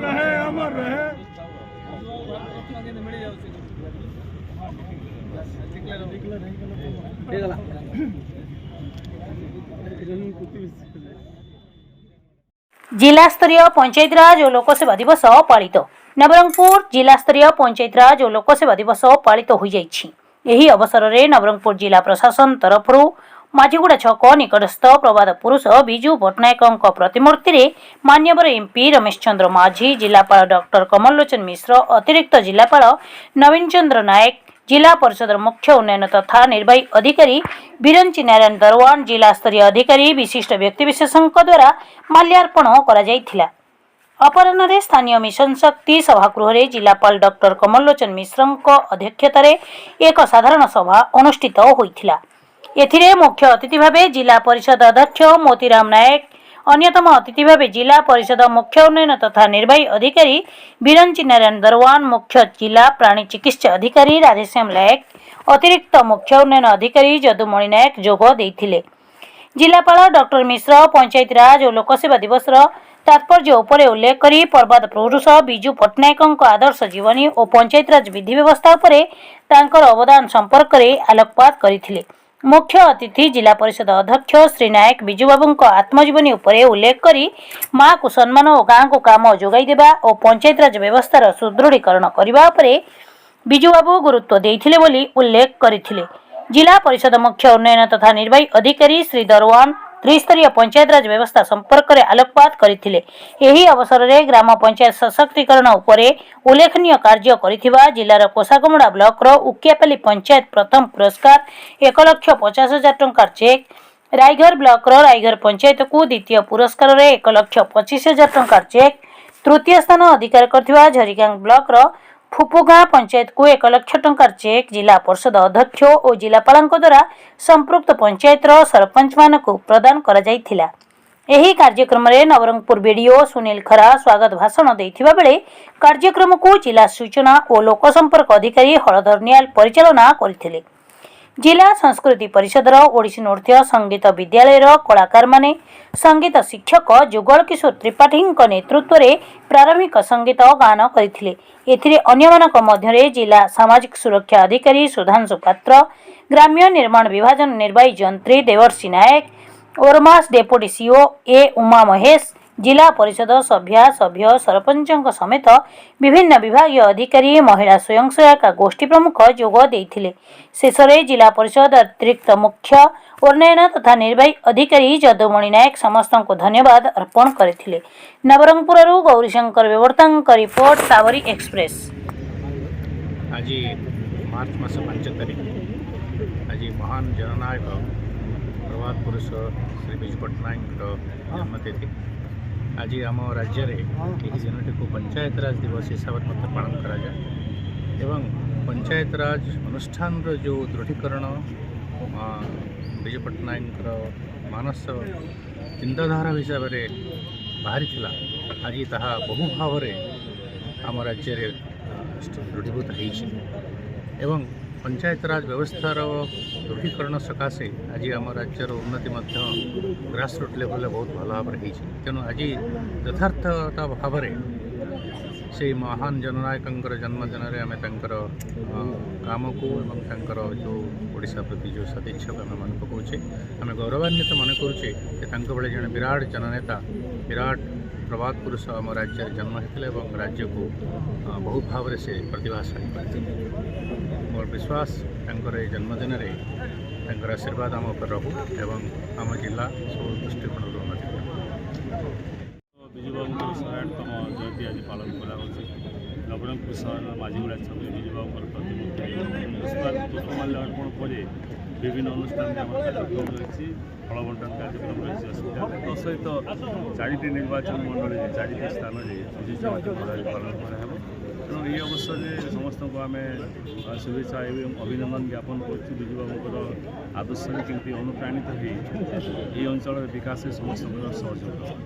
अमर रहे। जिला स्तरीय पंचायत राज और लोकसेवा दिवस पालित नवरंगपुर जिला स्तरीय पंचायत राज और लोकसेवा दिवस पालित हो जाइछि। एही अवसर में नवरंगपुर जिला प्रशासन तरफ माझीगुड़ा छक निकटस्थ प्रबाद पुरुष विजु पट्टनायक प्रतिमूर्ति रे मान्यवर एमपी रमेश चंद्र माझी, जिलापाल डॉक्टर कमललोचन मिश्र, अतिरिक्त जिलापाल नवीन चंद्र नायक, जिला परिषद मुख्य उन्नयन तथा निर्वाही अधिकारी बिरंची नारायण दरवान, जिला स्तरीय अधिकारी विशिष्ट व्यक्तिविशेषों द्वारा माल्यार्पण कर अपराह्न स्थानीय मिशन शक्ति सभागृह रे जिलापाल डॉक्टर कमललोचन मिश्र अध्यक्षतार एक साधारण सभा अनुष्ठित होइथिला। एथिरे मुख्य अतिथि भावे जिला परिषद अध्यक्ष मोतीराम नायक, अन्यतम अतिथि भावे जिला परिषद मुख्य उन्नयन तथा निर्वाही अधिकारी बिरंची नारायण दरवान, मुख्य जिला प्राणी चिकित्सा अधिकारी राधेश्याम नायक, अतिरिक्त मुख्य उन्नयन अधिकारी जदुमणि नायक जोग देइथिले। जिलापाल डॉक्टर मिश्र पंचायत राज और लोकसेवा दिवस तात्पर्य उपरे उल्लेख करी प्रबाद पुरुष विजु पट्टनायक आदर्श जीवनी और पंचायत राज विधि व्यवस्था उपरे तांकर अवदान संपर्क में आलोकपात करथिले। मुख्य अतिथि जिला परिषद अध्यक्ष श्री नायक विजु बाबू आत्मजीवनी उपरे उल्लेख करी माँ को सम्मान और गाँ को काम जोगाई देबा और पंचायत राज व्यवस्थार सुदृढ़ीकरण करने उपरे विजु बाबू गुरुत्व देइथिले बोली उल्लेख करथिले। जिला परिषद मुख्य उन्नयन तथा निर्वाही अधिकारी श्री दरवान त्रिस्तरीय पंचायत राज व्यवस्था संपर्क में आलोकपात करथिले। एही अवसर में ग्राम पंचायत सशक्तिकरण उपरे उल्लेखनीय कार्य करिथिबा जिलार कोसागमुड़ा ब्लॉक उकियापाली पंचायत प्रथम पुरस्कार 1,50,000 टंका चेक, रायघर ब्लॉक रायघर पंचायत को द्वितीय पुरस्कार 1,25,000 टंका चेक, तृतीय स्थान अधिकार करथिबा झरीगांग ब्लॉक फुपुगाँ पंचायत को 1,00,000 टंका चेक जिला परिषद अध्यक्ष और जिलापाल द्वारा संपृक्त पंचायत सरपंच मान को प्रदान करा जाइथिला। एही कार्यक्रम में नवरंगपुर बीडीओ सुनील खरा स्वागत भाषण देथिबा बेले कार्यक्रम को जिला सूचना और लोकसंपर्क अधिकारी हलधर नियाल परिचालना करथिले। जिला संस्कृति परिषद ओडिसी नृत्य संगीत विद्यालय कलाकार माने संगीत शिक्षक जुगल किशोर त्रिपाठी नेतृत्व में प्रारंभिक संगीत गान करथिले। एथिरे अन्यमानक मध्यरे जिला सामाजिक सुरक्षा अधिकारी सुधांशु पात्र, ग्राम्य निर्माण विभाजन निर्वाही जंत्री देवर्षि नायक, ओरमास डेपुटी सीओ ए उमा महेश, जिला परिषद सभ्य सरपंच समेत विभिन्न विभागीय अधिकारी महिला स्वयं सहायता गोष्ठी प्रमुख जोग देइथिले। शेषरे जिला परिषद अतिरिक्त मुख्य उन्नयन तथा निर्वाही अधिकारी जदुमणि नायक समस्त को धन्यवाद अर्पण करथिले। नवरंगपुर गौरीशंकर बेवर्तांक रिपोर्ट सावरी एक्सप्रेस। आज मार्च मास 5 तारीख आज महान जननायक प्रभात पुरुष श्री विजु पट्टनायक जन्मतिथि। आज आम राज्य में दिन को पंचायत राज दिवस हिसाब से पालन करा पंचायत राज अनुष्ठान जो दृढ़ीकरण विजु पट्टनायक मानस चिंताधारा हिसाब से बाहरी आज ताहा बहु भाव आम राज्य दृढ़ीभूत हो पंचायत राज व्यवस्थार दृढ़ीकरण सकाशे आज आम राज्यर उन्नति ग्रासरूट लेवल बहुत भल भाव तेणु आज यथार्थता भाव से महान जननायक जन्मदिन में आम काम को जो ओडिशा प्रति जो सदिच्छा आम मन पकाचे आम गौरवान्वित मन करुचे बड़े जड़े विराट जननेता विराट प्रभात पुरुष आम राज्य जन्म होते राज्य को बहु भाव से प्रतिभाशाली करते। मोर विश्वास जन्मदिन में आशीर्वाद आम पर रहू एवं आम जिला सब दृष्टिकोण उन्नति विजुबाबू 100तम जयंती आज पालन कराई। नवरंगपुर सहर माझीगुड़ा छक विजुबाबू प्रतिमूर्ति माल्यार्पण पर विभिन्न अनुष्ठान कार्यक्रम रही फल बंटन कार्यक्रम रही सहित 4टी निर्वाचन मंडल 4टी स्थान पालन कराब। तेणु ये अवसर में समस्त को आम शुभेच्छा एवं अभिनंदन ज्ञापन करुजुबाबू आदर्श केमती अनुप्राणित हो अंचल विकास समस्त सहयोग।